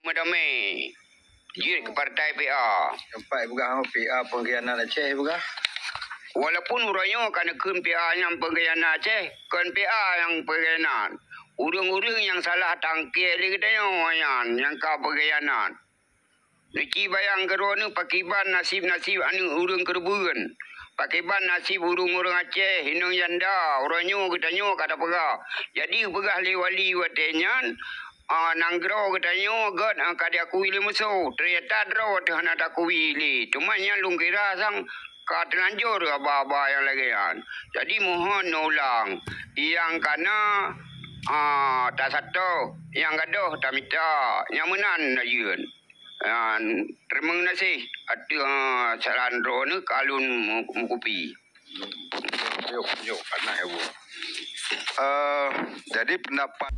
Madame, jid ke partai PA. Nampak bukan PA pengkhianat Aceh bukan? Walaupun urangnya kan kun PA yang pengkhianat Aceh, kan PA yang pengkhianat. Urang-urang yang salah tangkil dia katanya yang kau pengkhianat. Niki bayang kero ni pakiban nasib-nasib anu urang kerbuan. Pakiban nasib urang-urang Aceh hinung yanda, urangnya katanya kata pegah. Jadi pegah wali watenyan nanggro katanya god kada aku ili musuh ternyata draw tahana aku ili cuma nya lungkira sang ka terlanjur aba-aba yang lagian jadi mohon ulang yang kana tak satu yang gaduh tak minta nyamanan najun terima kasih atu salandro ni kalun mukupi Yuk anak ibu. Jadi pendapat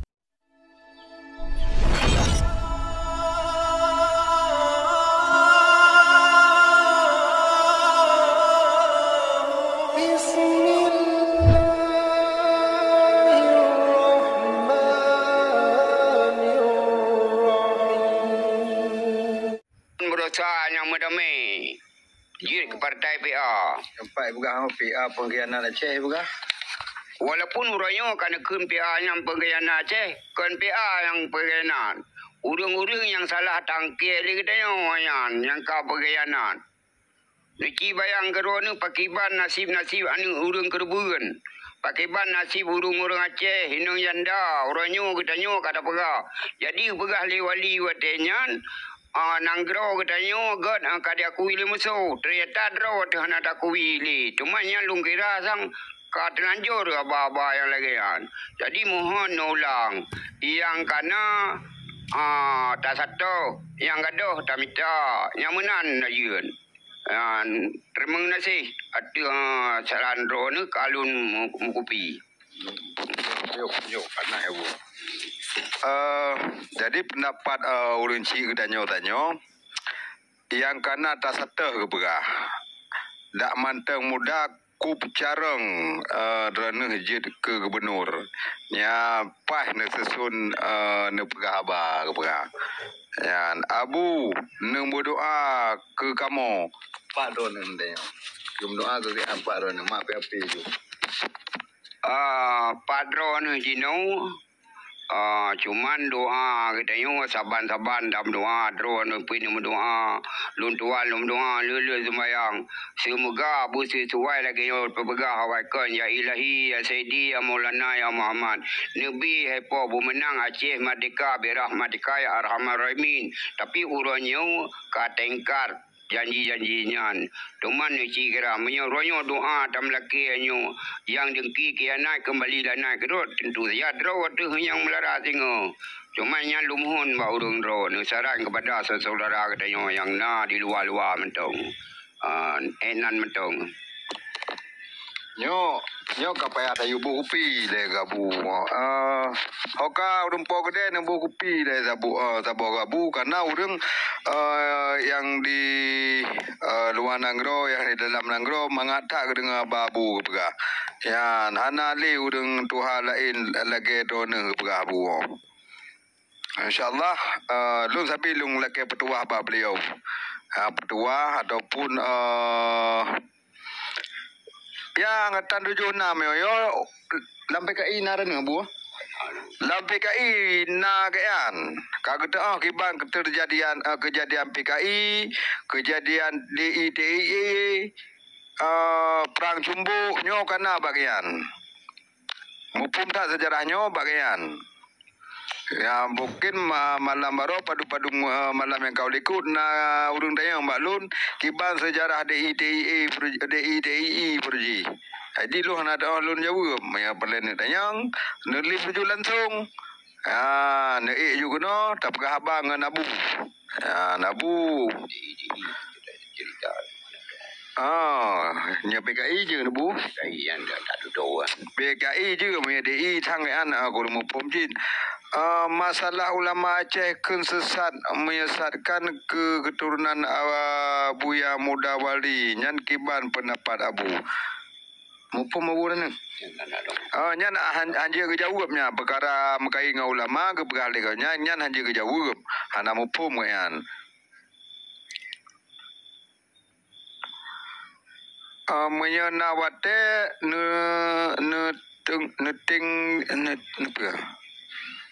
yang madame jid ke partai PA. nampak bukan PA pengkhianat Aceh bukan? Walaupun urangnya kan kun PA yang pengkhianat Aceh, kan PA yang pengkhianat. Urang-urang yang salah tangkil dia katanya yang kau pengkhianat. Niki bayang kero ni pakiban nasib-nasib anu urang kerbuan. Pakiban nasib urang-urang Aceh hinung yanda, urangnya katanya kata pegah. Jadi pegah wali watenyan nanggro katanya god kada aku ili musuh ternyata draw tahana aku ili cuma nya lungkira sang ka terlanjur aba-aba yang lagian jadi mohon ulang yang kana tak satu yang gaduh tak minta nyamanan najun terima kasih atu salandro ni kalun mukupi Yuk anak ibu. Jadi pendapat ulun cik tanya yang kana tak satu ke berah dak manteng muda ku pecareng drana jid ke gubernur nya pah ne sesun ne pegah aba ke berah yan abu ne berdoa ke kamu pak don ne jum doa ke apa don mak api ju padron jino cuman doa katanya saban-saban dalam doa drone pun doa luntuan doa lulu sembayang semoga bu sesuai lagi yo pegah hawaikan ya ilahi ya sayyidi ya maulana ya muhammad nabi hepo bu menang Aceh merdeka birahmatika ya arhamar rahimin tapi urangnya ka tengkar janji-janjinya. Tuman ni cikra menyoronyo doa tam laki anyo yang dengki kianai kembali dan naik kerut tentu saja draw tu yang melara singo. Cuma nya lumuhun ba urung draw ni saran kepada saudara katanya yang na di luar-luar mentong. Enan mentong. Nyo kapaya tayu bu kupi le gabu hoka urang po gede ne bu kupi le sabu gabu karena urang yang di luar nanggro yang di dalam nanggro mangata dengan babu pega ya hana le urang tuha lain lagi done pega bu insyaallah lung sabi lung lagi petua ba beliau petua ataupun yang ngatan 76 yo lampai kai naran ngabu lampai kai na kan kageta kiban kejadian PKI kejadian DITI perang cumbuk nyo kana bagian mupum tak sejarahnya bagian ya mungkin malam baru padu-padu malam yang kau likut na urung dayang maklun kiban sejarah DITI perji jadi lu ada ulun Jawa ya pelen dayang neli perju langsung ne juga no tak pegah abang nabu nabu Cerita nya PKI je nabu yang tak duduk PKI je me DI tangan aku mau pomjin masalah ulama Aceh sesat menyesatkan ke keturunan Buya Muda Wali nyan kiban pendapat abu Mumpung mabu ni. Nyan hanje ke jawabnya perkara mekai dengan ulama ke beralih kau nyan hanje ke jawab. Hana mumpung kan. Menyenawate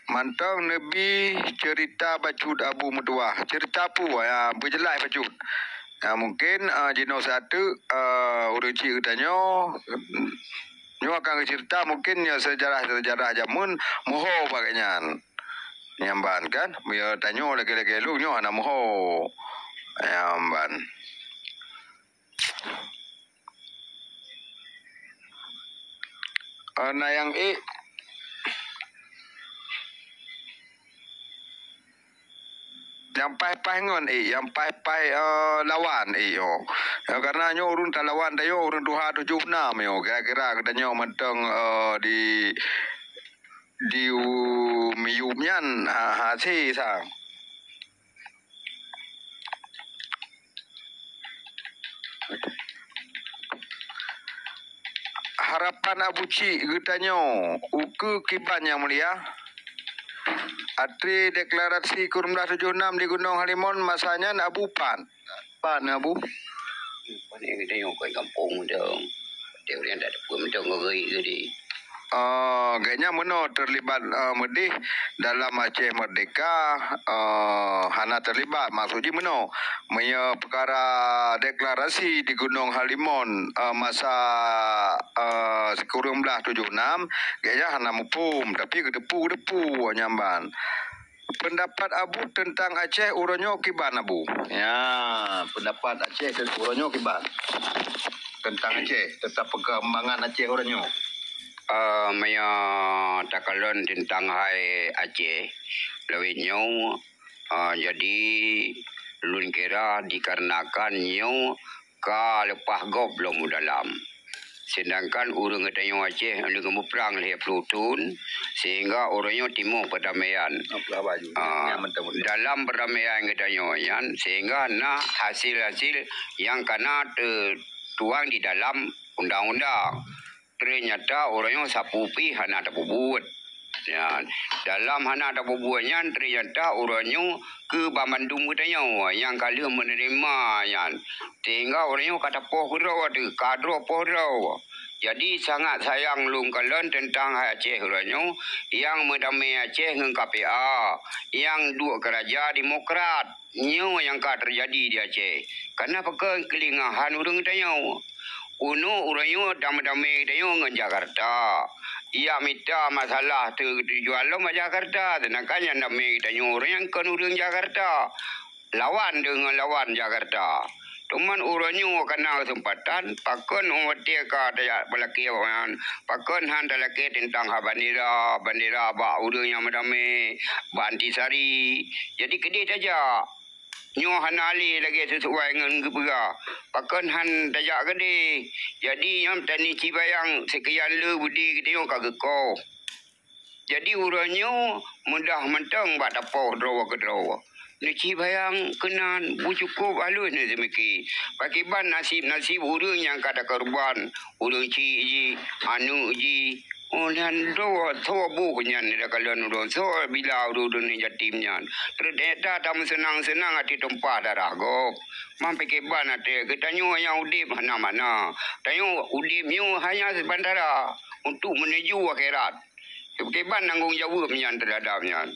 mantau Nabi cerita bacut Abu Mutuah. Cerita apa ya berjelas bacut. Mungkin jino satu orang cik tanya nyo akan cerita mungkin ya sejarah jamun moho bagainya. Nyamban kan? Dia tanya lagi-lagi lu nyo ana moho. Nyamban. Nah yang yang pai-pai ngon yang pai-pai lawan yo. Karena nyo urun ta lawan dayo urun 276 yo kira-kira katanya menteng di miumnyan hasi sang. Harapan Abu Cik katanya uke kiban yang mulia. Atri deklarasi Kurumlah 76 di Gunung Halimun masanya Abu Pan. Pan Abu. Pan yang kita yang kau kampung dong. Dia orang tak ada pun macam ngeri jadi. Kayaknya Meno terlibat medih dalam Aceh Merdeka. Hana terlibat maksudnya Meno perkara deklarasi di Gunung Halimun masa sekurang belah 76 kayaknya Hana mupum tapi kedepu nyamban. Pendapat Abu tentang Aceh uronyo kiban Abu. Ya, pendapat Aceh tentang uronyo kiban. Tentang Aceh, tentang perkembangan Aceh uronyo. Maya takalon tentang hai Aceh lawinyo jadi lun kira dikarenakan nyo ka lepas gop belum dalam sedangkan urang katanya Aceh anu gemu perang le Plutun sehingga orangnya timur perdamaian dalam perdamaian katanya yan sehingga nah hasil-hasil yang kena tuang di dalam undang-undang ternyata orangnya sapupi hana ada bubuat. Ya, dalam hana ada bubuatnya ternyata orangnya ke Bandung katanya yang kali menerima yan. Sehingga orangnya kata pohro ada kadro pohro. Jadi sangat sayang lung kalian tentang Aceh orangnya yang mendamai Aceh dengan KPA yang dua kerajaan demokrat nyo yang ka terjadi di Aceh. Karena pakai kelingahan orang katanya. Uno uranyo dam-dame dayo ngan Jakarta. Ia minta masalah tujuan lo ma Jakarta. Sedangkan yang dame dayo orang yang kan urang Jakarta. Lawan dengan lawan Jakarta. Cuman uranyo kena kesempatan pakon umati ka daya balaki wan. Pakon han dalaki tentang bandera ba urang yang madame Bantisari. Jadi kedai saja. Nyo hanali lagi sesuai dengan kepega. Pakon han dajak gede. Jadi yang tani cibayang sekian le budi kita yang kageko. Jadi uranyo mudah mentang bak dapoh drawa ke drawa. Ni cibayang kenan bu cukup halus ni semiki. Pakiban nasib urang yang kada korban. Urang ci anu ji dan doa bu kunyan ni dah kalian urang so bila urang ni jatimnya ternyata tamu senang hati tempat darah go mampai keban hati ketanyo yang udip mana tanyo udip nyu hanya sebantara untuk menuju akhirat keban nanggung jawab menyan terhadapnya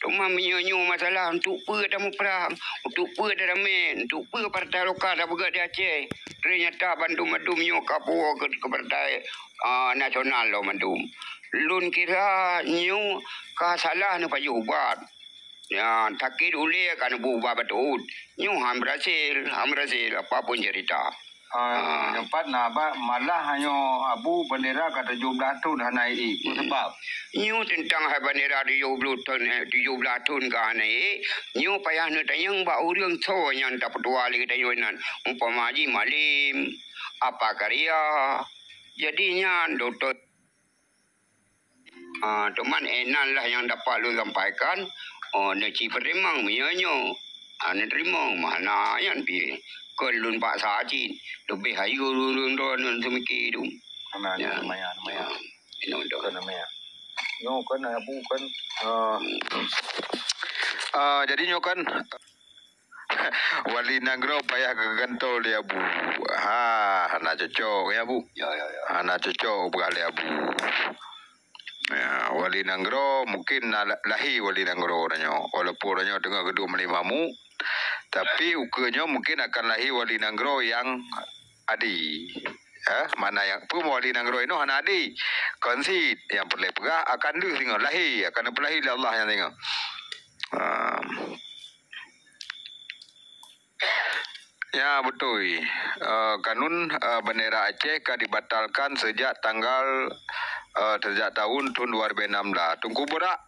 cuma menyanyi masalah untuk apa tamu perang untuk apa damai untuk apa partai lokal dah bergerak di Aceh ternyata bandum-bandum nyu kapua ke partai nasional lo mandum. Lun kira nyu ka salah nu payu ubat. Ya, takir ule kan buba betul. Nyu ham berhasil apapun cerita. Yang empat malah hanya Abu bendera kata 17 tahun hanai sebab nyu tentang bendera 17 tahun ka hanai nyu payah nu tayang ba urang so yang tak petua lagi tayonan umpama haji malim apa karya jadinya doktor teman enan lah yang dapat lu sampaikan neci peremang menyanyo terima mana yang pi kelun pak sajin lebih ayu rurun don semiki itu Mana Ya. namanya. Ini untuk Bukan namanya. Nyo kan abu kan. Jadi nyo kan wali nagro payah kegantol dia bu. Nak cocok ya bu. ya. Nak cocok berkali abu. Ya, wali nagro mungkin lahi wali nagro orangnya. Walaupun orangnya tengah gedung melimamu, tapi ukanya mungkin akan lahi wali nagro yang adi. Mana yang pun wali nagro ini hana adi. Konsit yang perlu pegah akan du tengok lahi, akan belahi Allah yang tengok. Ya betul. Kanun bendera Aceh kan dibatalkan sejak tahun 2016. Tunggu berak.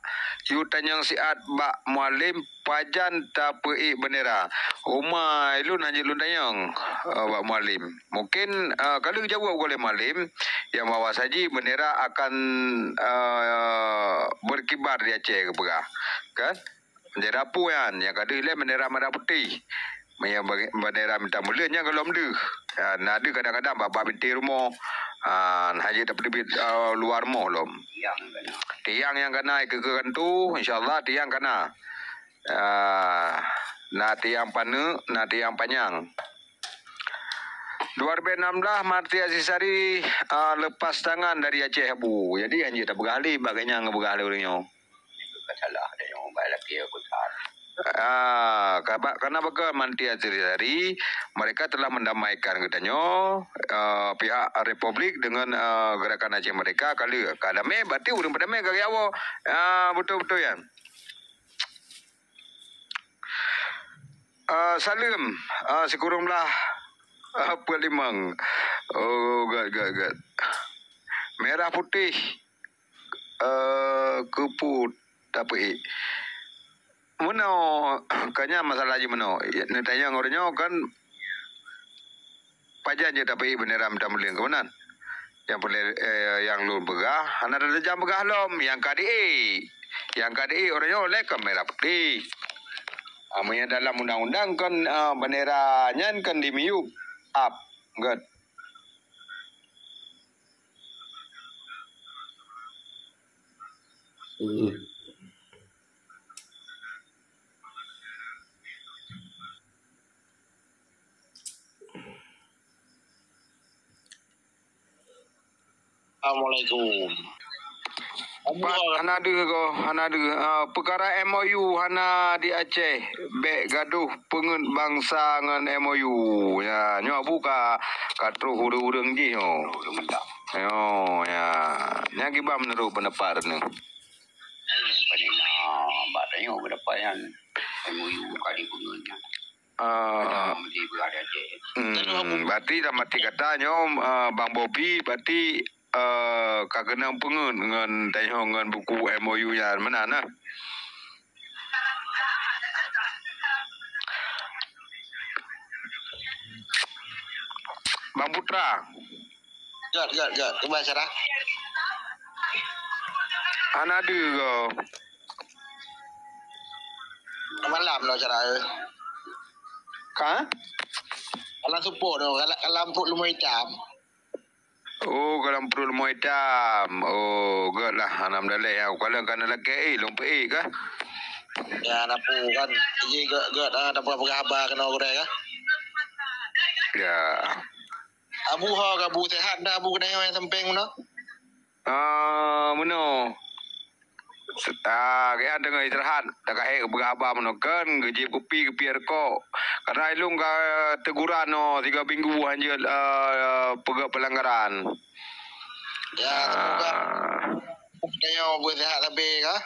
You tanyang siat bak mualim pajan tapei bendera. Uma ilun haji lun tanyang bak mualim. Mungkin kalau jawab oleh mualim yang bawa saji bendera akan berkibar di Aceh ke berah. Kan? Bendera apa yang kada ile bendera merah putih. Yang bendera minta mulanya kalau mdu. Nak ada kadang-kadang bapa binti rumah. Haji tak perlu luar rumah lom. Tiang yang kena ikekan tu insyaallah tiang kena. Nak tiang panu, nak tiang panjang. 2016 Marti Azizari lepas tangan dari Aceh bu. Jadi anjir tak bergali bagainya ngebergali orangnya. Salah ada yang balik dia besar. Karena bagaimana Marti Azizari mereka telah mendamaikan katanya pihak Republik dengan gerakan Aceh mereka kali kadame berarti urang berdamai kali awak. Betul-betul ya. Salim sekuranglah apa limang. God. Merah putih keput tapi mana kanya masalah je mana. Nak tanya orangnya kan pajan je tapi bendera minta mulia ke mana? Yang boleh yang lu begah, anak ada jam begah lom yang KDI orangnya oleh ke merah putih. Amanya dalam undang-undang kan benderanya kan dimiup up, God. Assalamualaikum. Pak, hana ada perkara MOU hana di Aceh bek gaduh pengen bangsa dengan MOU ya nyo buka katru hurung-hurung ji yo ya nya giba menurut pendapat ni Panina batanya berapa yang MOU kali punya. Mesti berada je. Berarti dalam arti katanya Bang Bobby berarti kagena pengen dengan dengan buku MOU nya mana nah. Bang Putra. Gak. Coba cara. Ana ada ke? Malam no cara. Ka? Alam support no. Alam perut lumai hitam. Oh, kalau perlu mau hitam. Oh, good lah. Alhamdulillah ya. Kalau kan lelaki lompat ke? Ya, napu kan. Jadi gak ada apa-apa khabar kena orang kan. Ya. Abu sehat dah abu kena yang samping mana? Mana? Kaya dengar istirahat. Tak kaya berapa mana kan. Gaji kopi rokok. Karena ilung ka teguran no 3 minggu hanya pegak pelanggaran. Ya, semoga kena yang abu sehat tapi kah?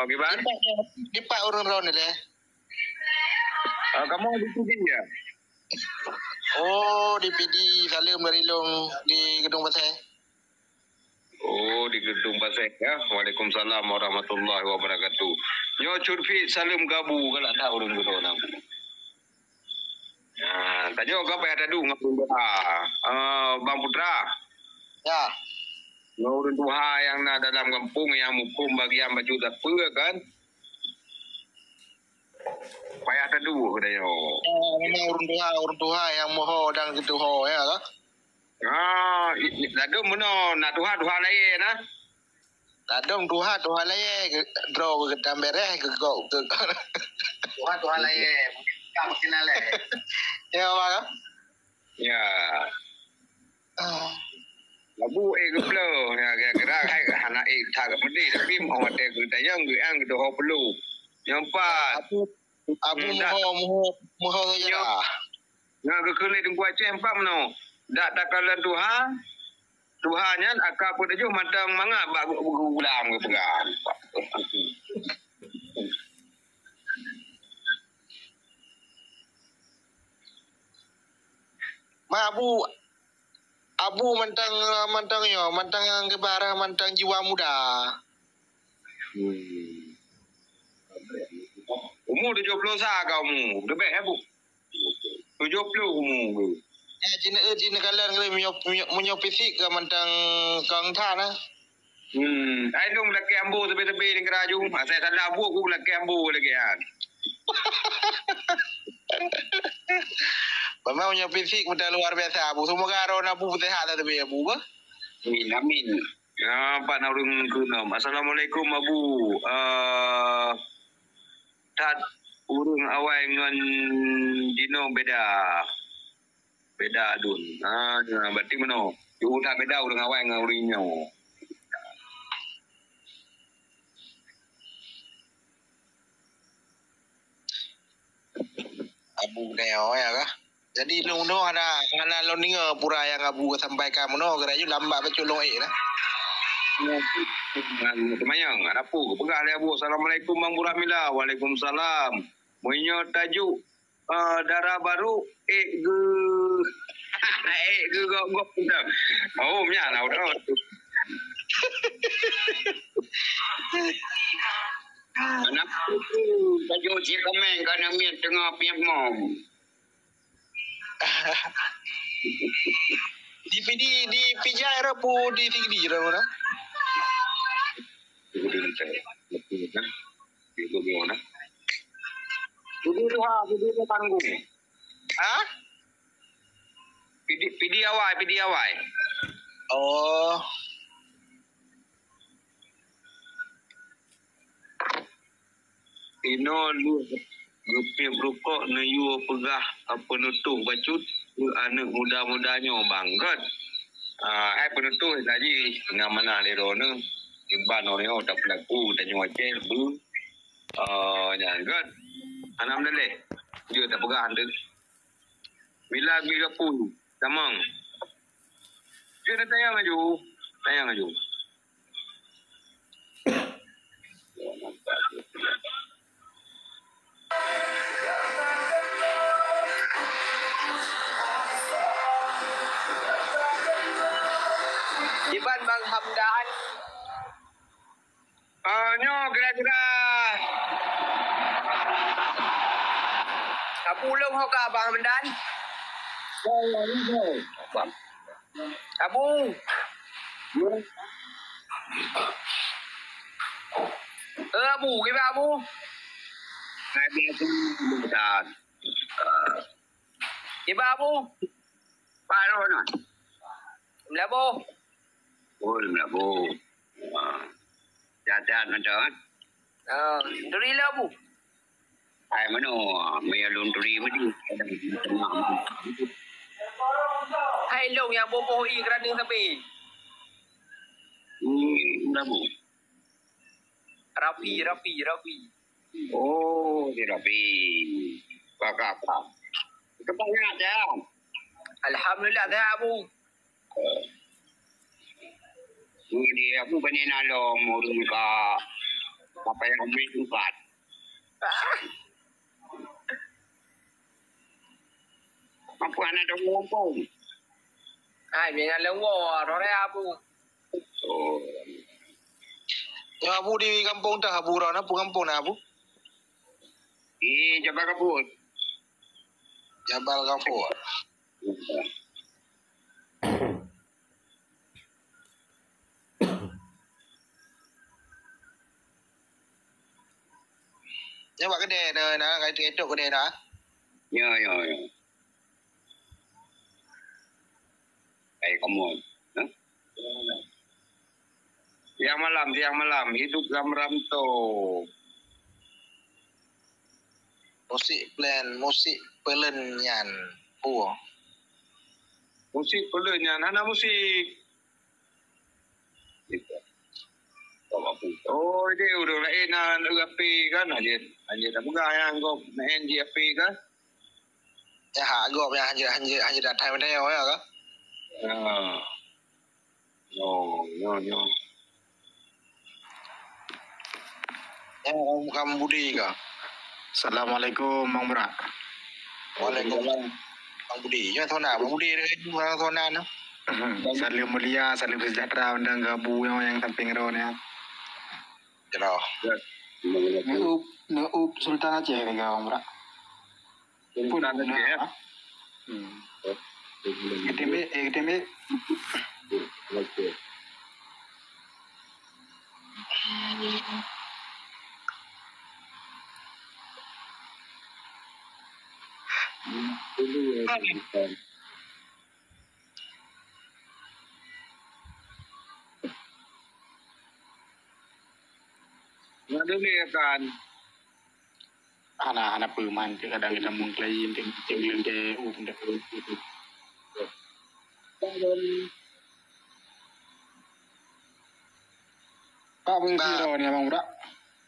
Gimana? Dipak orang-orang ni leh. Kamu di sini ya? Oh, di PD Salim dari Long di Gedung Pasir. Oh, di Gedung Pasir ya. Waalaikumsalam warahmatullahi wabarakatuh. Nyo curfi Salim gabu kalau tak urang gedung nang. Tanya apa yang ada du ngapun Bang Putra. Ya. Urang duha yang na dalam kampung yang hukum bagian baju tak kan? payah tadu katanya. Memang urun tuha yang moho dan gitu ho ya lah. Ladu mana nak tuha lain nah. Ladom tuha laye draw ke tambere ke go ke. Tuhan lain. Tak kenal lah. Ya apa? Ya. Labu geplo ya gerak hai anak tak mesti tapi awak ke tayang ke ang ke ho perlu. Yang empat. Abu moho ya. Nga ke kele deng kuat cem pam no. Dak takalan Tuhanya akak pun tujuh matang manga bak ulang ke pegang. Ma Abu mantang yo, mantang yang kebarah, mantang jiwa muda. Umur 70 sah kau mu. Lebih ya bu. 70 umur. Jina kalian kali menyo fisik ke mantang kang thana. Ai dong laki ambu tepi-tepi ni keraju. Saya tak ada abu aku laki ambu lagi kan. Memang menyo fisik muda luar biasa Abu. Semoga arona Abu sehat tapi Abu ba. Amin. Ya, Pak Naurung Kunam. Assalamualaikum Abu. Tat urung awai ngan dino beda dun. Berarti mana? Yo tak beda urung awai ngan urinyo. Abu neo ya kah? Jadi lu ada lo ninga pura yang Abu sampaikan mono keraju lambat beculong lah. Semayang, apa? Pegah le Abu. Assalamualaikum Bang Burahmila. Waalaikumsalam. Moinyo tajuk darah baru gok. Oh, nya lah udah. Anak tu tajuk cik komen kan ambil tengah piap mom. Di pijai rapu di tinggi rapu na. Itu tanggung. Ah? Pidi awai. Oh. Ino lu gepip rukuk na yu pegah penutuh bacut lu anak muda-mudanya banggat. Penutuh tadi dengan mana lerona imban orang tak pelaku dan nyuace bu. Jangan anak mendele. Dia tak pegah anda. Bila pun tamang. Dia nak tayang aju. Iban Bang Hamdan. Nyo kira-kira. Abu ulung ho ka Bang Hamdan. Abu. Abu ke Abu? Saya biasa bukan. Iba Abu. Paro na. Labo. Bo. Jajan ada. Duri Abu. Ai mano me alun turi mudi. Hai long yang boboh i kerana tapi. Labo. Rapi. Oh, dia rapi. Kakak. Kebanyak aja. Alhamdulillah dah Abu. Ini aku panen alom urung ka apa yang kami tempat. Apa anak dah ngompong. Hai dengan lewo rore Abu. Oh, Ya Abu di kampung dah Abu rana pu kampung na Abu. coba kabut. Jabal Ghafur. Nya buat kedai na kai tok kedai na. Ya. Kamu. Huh? Siang malam hidup dalam rantau. Musik pelen nyan. Pu. Musik pelunya, nana musik. Gitu. Oh, dia udah lain na api kan aja dah pegang yang kau main di api kan. Ya ha gop ya hanje dah thai mana ya ka. No. Ya kamu Budi ka. Assalamualaikum Bang Bra. Waalaikumsalam. Bang Budi, ya thona Bang Budi ni orang thona na. Salim mulia, salim sejahtera undang gabu yang samping ro ni. Jero. Neup Sultan Aceh ke Bang Bra. Sultan Aceh. ETB. Okey. Ada ni kan. Anak-anak perumahan kadang kita mengklaim tinggal ke dah. Pak Biro ni Bang Bra.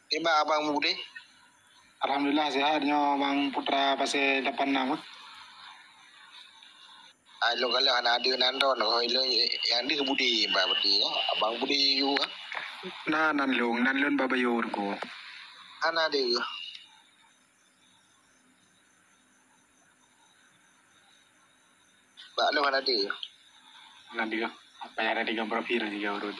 Tiba Abang Budi. Alhamdulillah sihatnya Bang Putra pasal 86. Lo kalau anak ada nandon lo yang dia Budi Mbak Budi. Abang Budi you. Nan lun babayur ko. Anak dia. Mbak lo anak dia. Nan dia. Apa yang ada di gambar viral juga urut.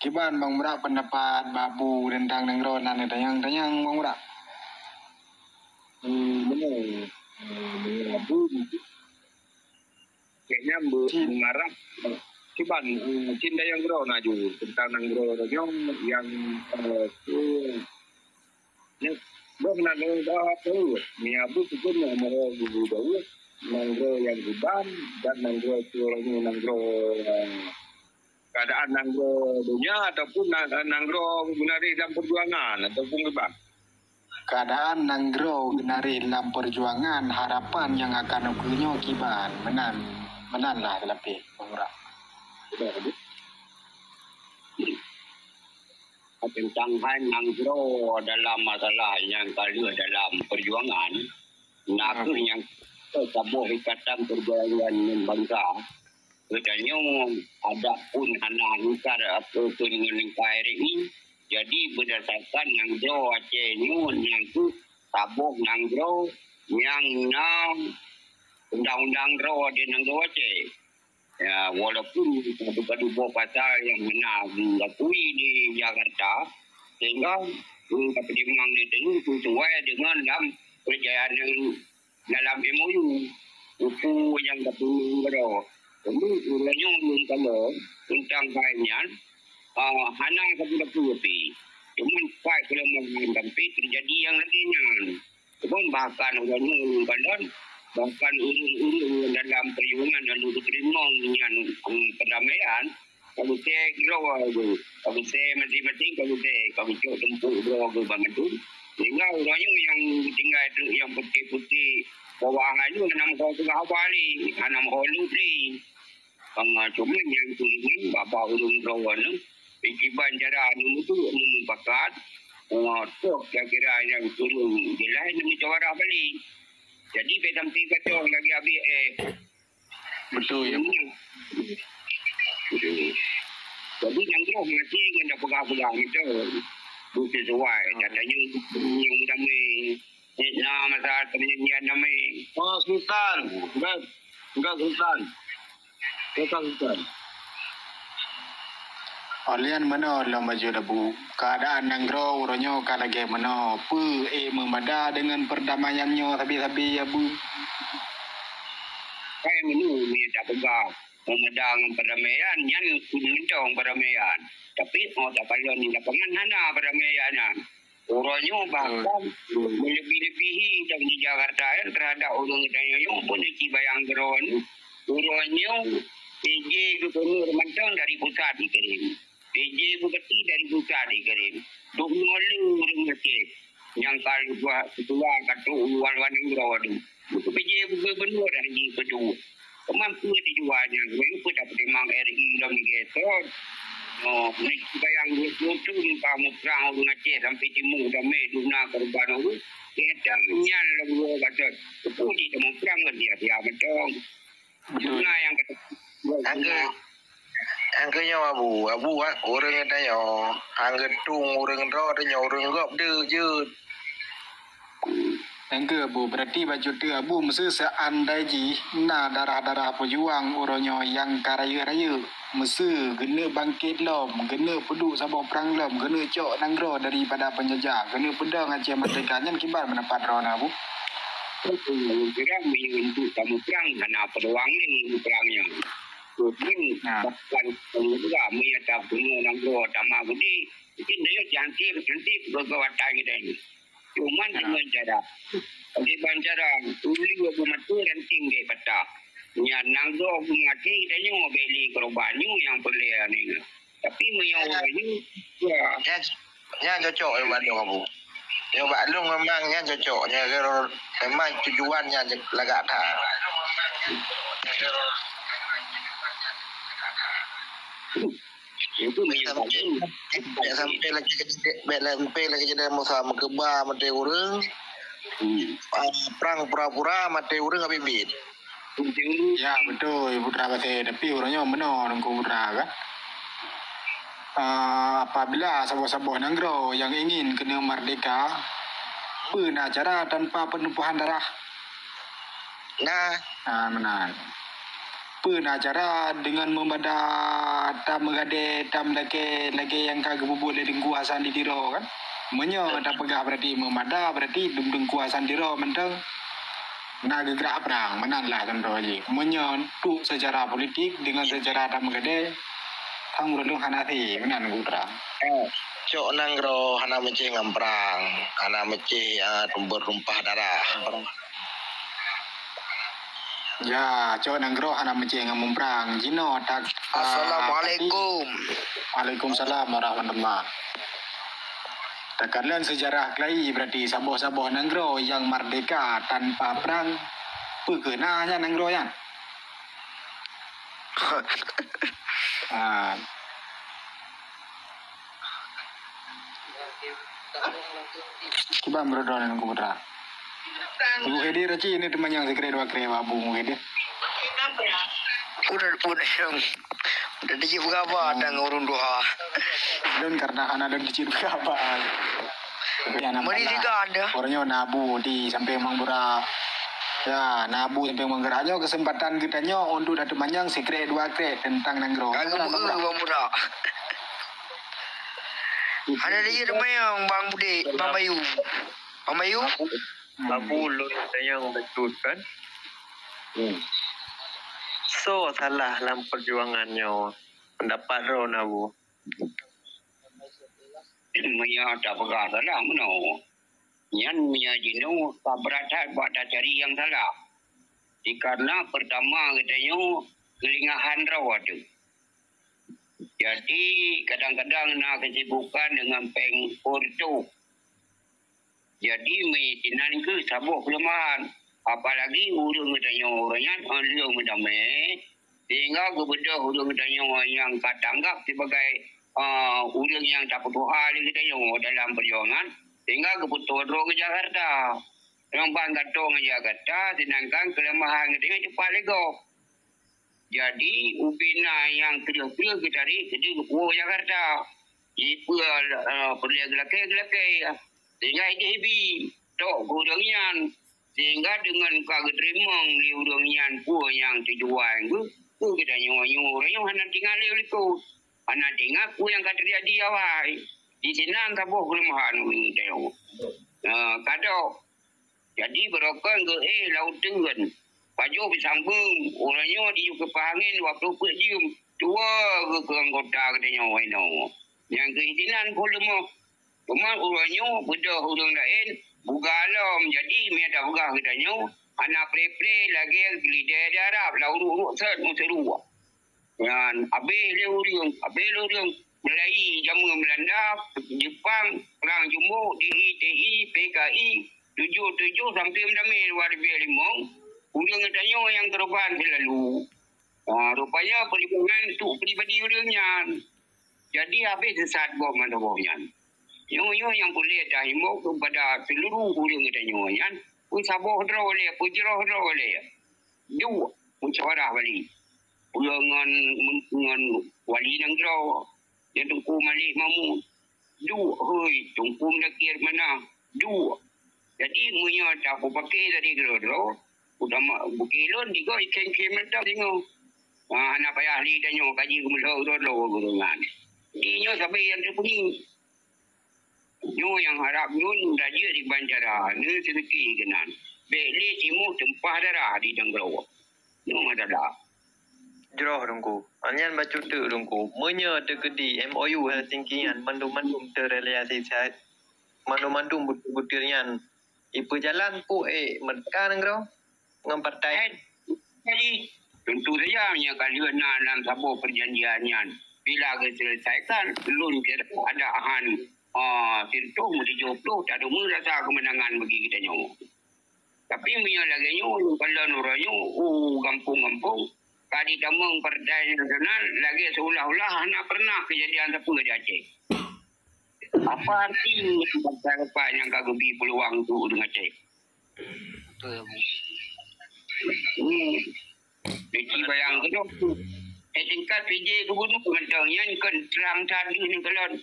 Kiban Bang Bra pendapat babu tentang nengronan ada yang Bang Bra. Kayaknya mengarah Ciban cinta yang gro naju tentang nanggro yang ni bukan nanggro tu ni abu tu pun nanggro bubu bau nanggro yang Ciban dan nanggro nanggro keadaan nanggro dunia ataupun nanggro menari dalam perjuangan ataupun Ciban. Keadaan nanggro genari dalam perjuangan harapan yang akan ukurnya kiban menanlah lebih Bang Bra. Tentang hal nanggro dalam masalah yang kalau dalam perjuangan nak yang sebuah ikatan perjuangan bangsa katanya ada pun anak nikar atau dengan negara ini. Jadi berdasarkan nanggro Aceh ni yang tu tabung nanggro yang undang-undang ro di nanggro Aceh. Ya, walaupun dua pasal yang benar diakui di Jakarta, sehingga pertimbangan itu sesuai dengan dalam perjalanan yang dalam MOU buku yang ketemu. Kemudian ulangnya kalau tentang kainnya, hanang kepada putih. Cuma pak kalau mengambil terjadi yang lainnya. Kemudian bahkan ulangnya bandar. Bahkan urung-urung dalam perjuangan lalu diterima dengan perdamaian kalau saya kira kalau saya masing-masing kalau cok tempuk bro ke banget tu sehingga orangnya yang tinggal itu yang putih-putih bawahan itu 6 orang tengah bali 6 orang ni cuma yang ini bapa urung bro ni ikiban cara itu membakat tu kira-kira yang turun jelas ini jawara balik. Jadi bedam tiga tu lagi habis Betul ya. Jadi yang tu mesti kena pegang-pegang itu. Bukan sesuai. Katanya yang damai. Nah masalah penyanyian damai. Oh Sultan. Enggak Sultan. Sultan. Alian mana lah maju dabu keadaan nanggro uronyo kalage mana pu membada dengan perdamaiannya tapi ya bu Kayak menu ni tak pegang. memedang perdamaian yang mendong perdamaian. Tapi tak kalau ni lapangan hana perdamaian. Orangnya bahkan melebih-lebihi dan di Jakarta terhadap orang yang pun bayang geron. Orangnya PJ Gubernur Mentang dari pusat dikirim. PJ Bupati dari pusat dikirim. Duk mengelu orang Mesir. Yang kalau buat ketua kata uluan-uluan negara tu. PJ Gubernur dari kedua. Kemampu dijualnya. Mereka dapat memang RI dalam Getor. Mereka bayang betul kamu perang orang Aceh sampai timur damai duna korban itu. Kita nyal lagu kata. Betul di temu perang dia betul. Duna yang kata. Angkanya abu orang yang tanya angka tung orang roh tanya orang gop de je. Angka abu berarti baju tu abu mesti seandai ji darah-darah pejuang orangnya yang karaya-raya mesti kena bangkit lom, kena peduk sabah perang lom, kena cok nanggro daripada penjajah, kena pedang Aceh Merdeka kan kibar mendapat rona abu. Perang untuk kamu perang karena peluang ni perangnya. Mungkin bahkan juga menyatakan punya nanggro sama budi mungkin dia cantik berkawatan kita ini. Cuma dengan cara uli gua matur dan tinggi peta. Nya nanggro ngati kita nyu beli korbanyu yang perlian ini. Tapi menyawal ini Nya cocok di Bandung abu. Yang Bandung memangnya cocoknya kalau memang tujuannya lagak dah. Itu sampai lagi jadi masa mekeba mati orang perang pura-pura mati orang habis bit. Ya betul putra bate tapi orangnya benar nunggu putra kan. Apabila sabah-sabah nanggro yang ingin kena merdeka pun acara tanpa penumpahan darah. Benar. Pun acara dengan membadah tam megade tam lagi yang kagak bubut dari kuasaan di diro kan. Menyo tak pegah berarti membadah berarti dum kuasaan diro mentang nak gerak perang menanlah contoh aja. Menyo tu secara politik dengan secara tam megade tang urang hanati menan gutra. Cok nanggro hana mece ngamprang, hana mece berrumpah darah. Ya, cok nanggro hana mece ngamumprang. Jino tak. Assalamualaikum. Waalaikumsalam warahmatullahi. Takkanlah sejarah kelai berarti sabah-sabah nanggro yang merdeka tanpa perang. Pekenanya nanggro yang. Kiba merodol dengan kubutra. Ibu Hedi Raci ini teman yang sekre dua kre abu Hedi. Udah dijib apa ada ngurun doa. Dan karena anak dan dijib apa. Mari juga ada. Orangnya nabu di sampai Mangbura. Ya, nabu sampai menggeraknya kesempatan kitanya untuk datang panjang sekre dua kre tentang nanggro. Mangbura. Ada dia yang Bang Bude, Bang Bayu. Bang Bayu? Abu Lun yang betul kan? So salah dalam perjuangannya pendapat Ron Abu. Maya tak pegah salah meno. Yang Maya jino kaberatan buat cari yang salah. Karena pertama katanya kelingahan rawat tu. Jadi kadang-kadang nak kesibukan dengan pengpor tu. Jadi mestinan ke sabuk kelemahan. Apalagi urang katanya orangnya liang mendamai. Sehingga kebedah urang katanya yang katanggap sebagai urang yang tak berdoa katanya dalam perjuangan. Sehingga kebetulan ke Jakarta. Yang bangkatong ke Jakarta sedangkan kelemahan katanya cepat lego. Jadi ubina yang kedua kita cari jadi ke Jakarta. Ipu perlu gelake. Sehingga ini tok urangnya. Sehingga dengan kagak terima di urangnya pun yang tujuan ku kita nyawa yang hanya tinggal itu. Hanya tinggal ku yang kata dia awal. Di sini tak boleh kelemahan ini tahu. Kado. Jadi berokon ke laut tenggen. Baju bersambung. Orangnya di kepangin waktu perjum. Dua ke anggota katanya waino. Yang keizinan pun lemah. Cuma orangnya bedah orang lain. Buka alam. Jadi mereka buka katanya. Anak pre-pre lagi lidah darab. Lalu urut set seru. Dan habis le orang. Melayu jamu Belanda, Jepang, Perang Jumbo, DITI, PKI, 77 sampai mendamai luar biasa 5. Urang katanya yang terban selalu. Rupanya perlindungan untuk pribadi urangnya. Jadi habis sesat bom ada bomnya. Yang boleh dah himbau kepada seluruh urang katanya kan. Pun sabar oleh, pujrah oleh. Dua, musyawarah balik. Ulangan wali nang draw. Yang tungku malik mamu. Dua, hoi, tungku nakir mana? Dua. Jadi, munya tak apa pakai tadi draw. Udah bukilon juga ikan kemen tak tengok. Anak payah ahli tanya kaji kemelau gurungan. Ini sampai yang terpuning. Nyo yang harap nun raja di Banjara. Ni sedeki kenan. Beli timur tempah darah di Denggelau. Nyo adalah. Jroh dongku. Anyan baca tu dongku. Menya terkedi MOU Helsinki-an mandum-mandum terrealisasi. Mandum-mandum butir-butirnya. Ipu jalan ku mereka nengro. Dengan partai. Jadi tentu saja yang kalian dalam sebuah perjanjiannya. Bila diselesaikan, belum kira ada ahan. Tirtuh, mesti 20. Tak ada merasa kemenangan bagi kita nyawa. Tapi punya lagi nyawa. Kalau nuranya, kampung-kampung. Kali damang Partai Nasional lagi seolah-olah nak pernah kejadian apa di Aceh. Apa arti partai yang kagak beri peluang tu dengan Aceh? Jadi bayang ke tu. Tingkat PJ gubernur mentang yang kan terang tadi ni kalau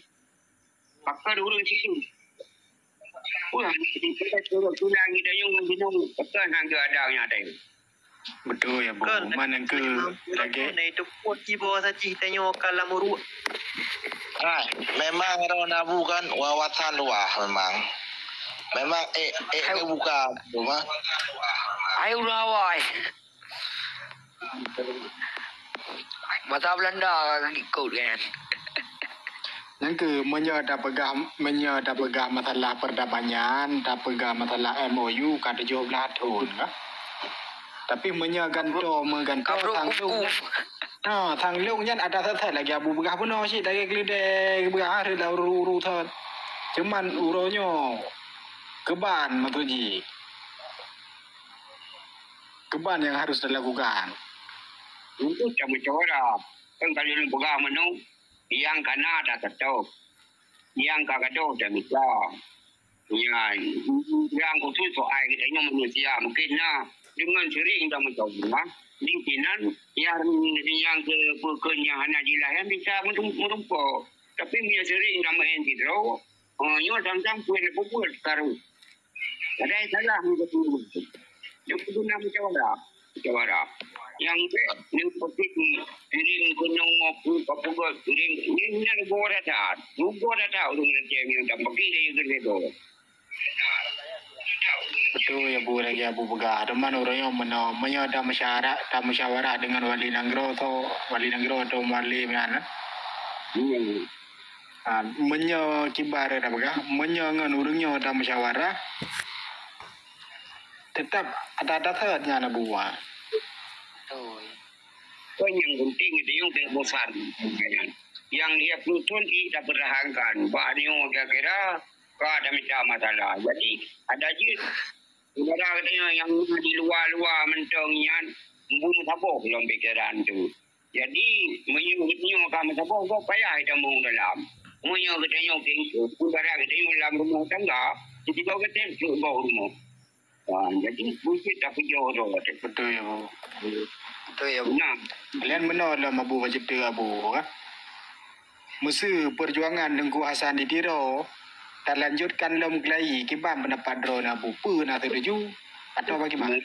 pakar urang situ. Wah, kita tulang kita yang minum pakar hangga adanya ada. Betul ya Bu. Mana ke lagi? Na itu pun kibo saji tanya kalam urut. Memang orang nabu kan wawasan luah memang. Memang buka rumah. Ayo rawai. Masa Belanda ikut kan. Yang ke menyada pegang masalah perdamaian, tak pegang masalah MOU kada 17 tahun kan. Tapi menganto tang lu. Tang lu nyan ada thật lagi abu begah puno sih dari gelide begah hari dah uru thật. Cuman uronyo keban matuji. Keban yang harus dilakukan. Untuk cara kan kalian begah menu yang kana ada tahu. Yang kagado dah bisa. Yang khusus soal kita ini manusia mungkin dengan sering dah mencoba lingkinan yang ke pekenyahan jilahan bisa merumpuk. Tapi dia sering dah main tidur. Nyo samsam pun buat taruh. Ada salah betul. Yang guna mencoba. Yang ni posisi sering gunung aku apa sering ni negara dah. Negara dah orang yang dah pergi dari kerja. Betul ya Bu lagi Abu Begah. Teman orangnya menyada musyawarah dengan wali Nanggro atau wali mana? Kibar dah Begah. Menyangan orangnya ada musyawarah. Tetap ada third-nya na buah. Kan yang penting itu yang besar. Yang dia plutun tidak berhangkan. Bahannya kira-kira ada masalah. Jadi ada je. Negara katanya yang di luar-luar mentangnya membunuh sabuk dalam pikiran tu. Jadi menyebutnya kamu sabuk kau payah kita mau dalam. Semuanya katanya negara katanya dalam rumah tangga. Jadi kau katanya ke bawah rumah. Jadi bukan tak jauh. Betul ya Bu. Betul ya Bu. Nah, Kalian benar lah Abu wajib dia Abu. Musa perjuangan Tengku Hasan di Tiro. Tak lanjutkan dalam kelai kibam pendapat drone Abu pun nak terju atau bagaimana?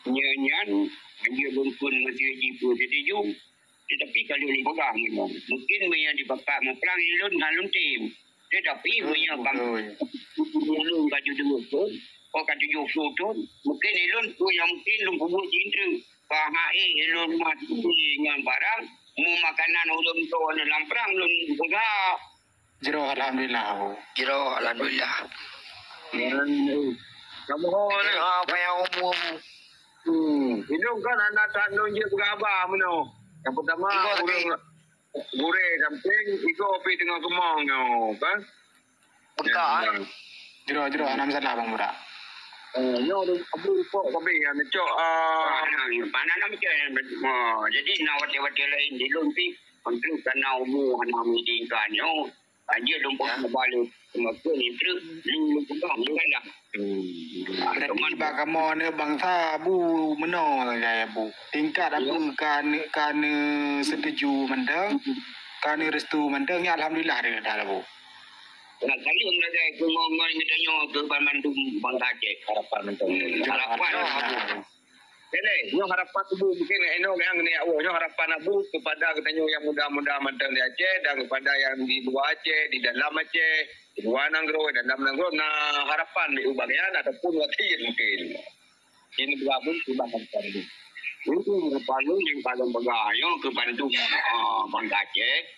Nyanyian dia berpun masih jipu setuju. Tetapi kalau ni pegang memang mungkin punya dipakai memperang ilun halun tim. Tetapi punya bang belum baju dulu pun kata tujuh tu mungkin elon tu yang mungkin lu bubuh cinta bahai elon mati dengan barang mu makanan ulun tu dalam perang lun buka Jero alhamdulillah abu. Jero alhamdulillah. Kamu ni. Apa yang umur abu? Hidung kan anak tak nunjuk berabah mana. Yang pertama gurih samping iko api tengah kemang kan. Bekak. Jero enam salah bang budak. Nyo tu abu pok kopi yang cok mana nak macam jadi nak wati-wati lain di lumpi untuk kena umur anak midingkan yo aja lumpur balik semua ni terus lu pegang lu kan dah Berarti bagaimana ne bangsa bu meno gaya bu. Tingkat abu kan setuju mendeng, kan restu mendeng ya alhamdulillah dah bu. nak kali orang lagi aku ngomong kita nyo ke Bandung Bangsa Aceh harapan mentong harapan Kene, nyo harapan tu mungkin eno yang ni awak nyo harapan abu kepada katanya yang muda-muda mentang di Aceh dan kepada yang di luar Aceh, di dalam Aceh, di luar Nanggro, dalam Nanggro nah harapan di ubagian ataupun watiin mungkin. Ini berabun subahkan tadi. itu paling yang paling begayo ke Bandung Bangsa Aceh.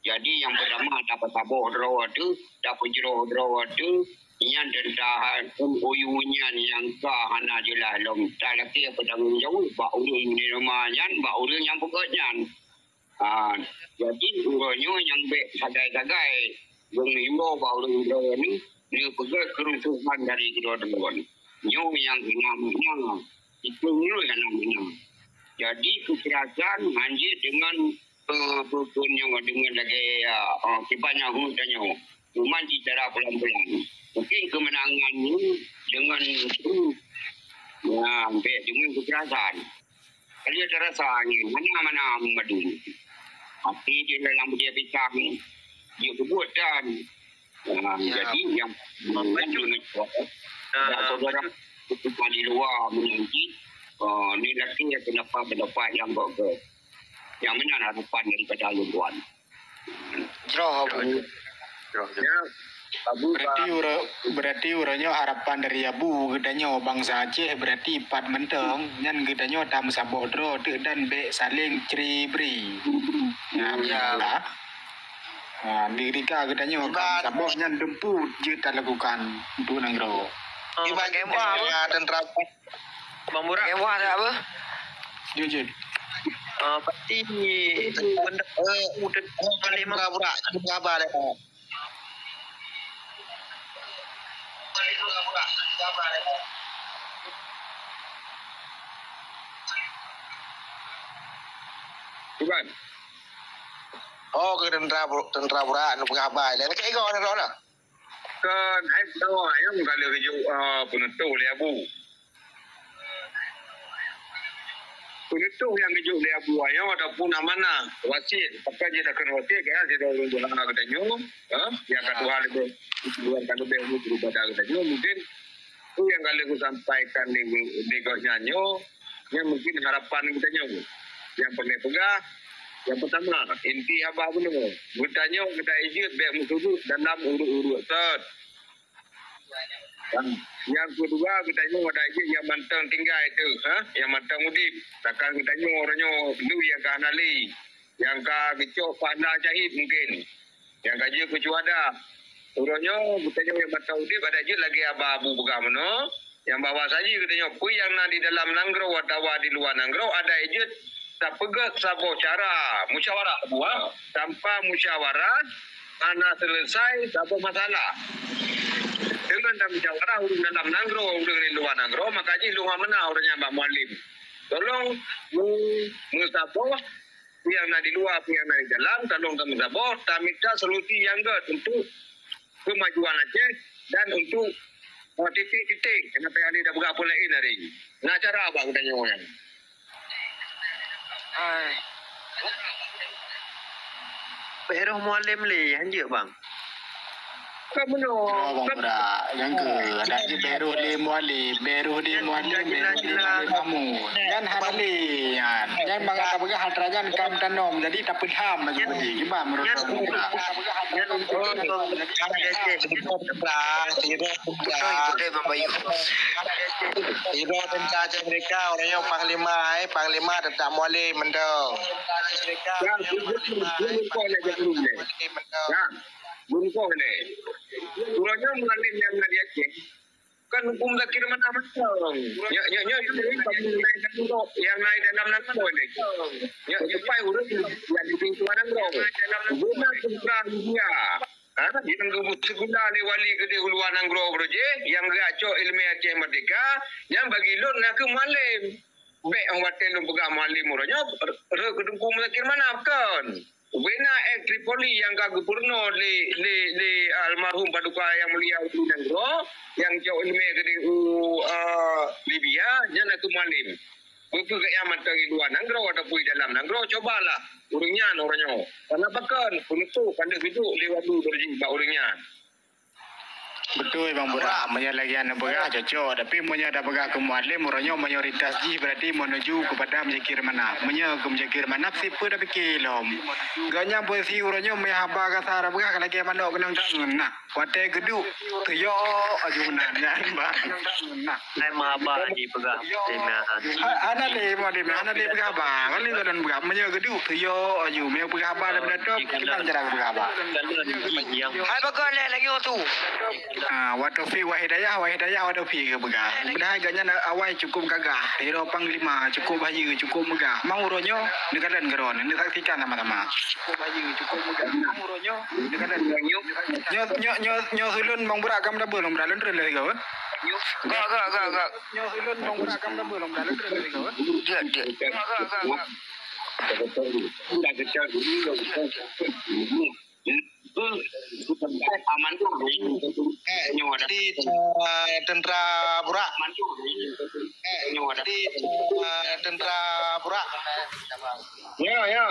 Jadi yang pertama dapat tabur draw tu, dapat jero draw tu, yang dendahan uyunya yang kah hana jelah lom tak lagi pedang jauh bak urang ni rumahnya, bak urang yang pokoknya. Jadi urangnya yang baik sagai-sagai yang imbo bak urang ni dia pegang kerusuhan dari kedua-dua. Nyo yang enam itu nyo yang enam. Jadi kekerasan anjir dengan punya dengan lagi kibannya hutanya cuma secara pelan-pelan mungkin kemenangan ini dengan dengan kekerasan kalau ada rasanya mana madu tapi dia dalam dia pisang dia kebuatan jadi yang dengan saudara ketika di luar menanti ni lagi pendapat yang bagus yang mana harapan daripada luar. Jero abu. Berarti uranya harapan dari abu gedanya bangsa Aceh berarti empat menteng nyan gedanya tam sabodro tu dan be saling ceribri. Ya. Dirika gedanya kam saboh nyan dempu je tak lakukan untuk nanggro. Iban kemah tentera Bang Burak. Kemah ada apa? Jujur. Pasti benda paling murah berapa dah. Iban. Oh, ke tentera pura anu pengabai. Lah kek kau nak. Kan ai tahu ayam kalau kerja penentu le abu. Penentu yang kerja le abu ayam ataupun mana wasit. Pakai je dah kena wasit kan dia dah urung bola katanya. Yang kedua lebih luar kan lebih berubah katanya mungkin tu yang kali aku sampaikan di nyanyo yang mungkin harapan kita nyo. Yang pegang yang pertama inti abah benar. Bertanya kita ijut baik musuh dalam urut-urut set. Yang kedua kita nyo ada ijut yang mantang tinggal itu, yang mantang udip. Takkan kita nyo orangnya lu yang kanali, yang ka kecok pada jahit mungkin. Yang kaji kecuada. Orangnya kita nyo yang mantang udip ada ijut lagi abah abu pegang mana. Yang bawah saja kita nyo pun yang di dalam nanggro atau di luar nanggro ada ijut tak pegat sabo cara musyawarah buah tanpa musyawarah anak selesai sabo masalah dengan tak musyawarah urung dalam nanggro urung di luar nanggro makanya luar mana orangnya Mbak Mualim tolong musabo yang di luar yang di dalam tolong kami sabo tak minta solusi yang untuk kemajuan Aceh dan untuk titik-titik kenapa yang dah berapa lain hari ini nak cara apa kita nyonya Pero Mualim le hanje bang. Kamu no. Bang Pura, yang ke ada di Beruh di Muali, Beruh di Mamu. Kan Hanali, yang bang ada bagi hatrajan kam tanom, jadi tak pedam macam ni. Gimana menurut Bang Pura? Betul Bang Bayu. Hero tentara mereka orangnya panglima tetap muali mendong. Ya, belum kau nak jadi ni. Ya, belum kau ni. Turunnya mengalir yang nak dia cek. Kan hukum zakir mana macam. Ya, yang naik dalam nama ni. Ya, supaya urus yang di pintuan nangro. Guna kumpulan dia. Yang gubuk sekolah ni wali gede Huluan Nangro je, yang gaco ilmu Aceh Merdeka, yang bagi lu nak ke malim. Baik orang watel lu pegang malim orangnya, kedengku melakir mana kan? Wena Tripoli yang kagak purno li almarhum Paduka yang mulia Huluan Nangro, yang jauh ilmu gede Libya, yang nak ke malim. Buku ke yang matang luar Nangro ada pui dalam Nangro cobalah urangnya. Kenapa kan? Untuk pandai hidup lewat tu berjumpa urangnya. Betul Bang Pura, menyalagian pegah cocok, tapi menyada pegah ke mualim orangnya mayoritas ji berarti menuju kepada menjekir mana. Ke menjekir mana siapa dah fikir lom. Ganya posisi orangnya mehaba kasar pegah lagi mandok kenang tak ngena. Wate geduk tuyo ajunan kan bang. Hai mahaba di pegah tema. Ana le pegah bang. Kali kan pegah menyo geduk tuyo aju me pegah ba daripada top kita jarang pegah ba. Hai bagai lagi tu. Watofi Wahidayah Watofi ke pegah. Padahal agaknya awal cukup gagah. Hero panglima cukup bahagia, cukup megah. Mau uronyo negara geron. Ini saksikan sama-sama. Cukup bahagia, cukup megah. Mau uronyo negara nyo sulun Bang Pura kam dah belum beralun terus lagi kau. Gak. Nyo sulun Bang Pura kam dah belum beralun terus lagi kau. Dia. Dah kecil dulu. Aman tu. Di tentara Pura. Di tentara Pura. Ya.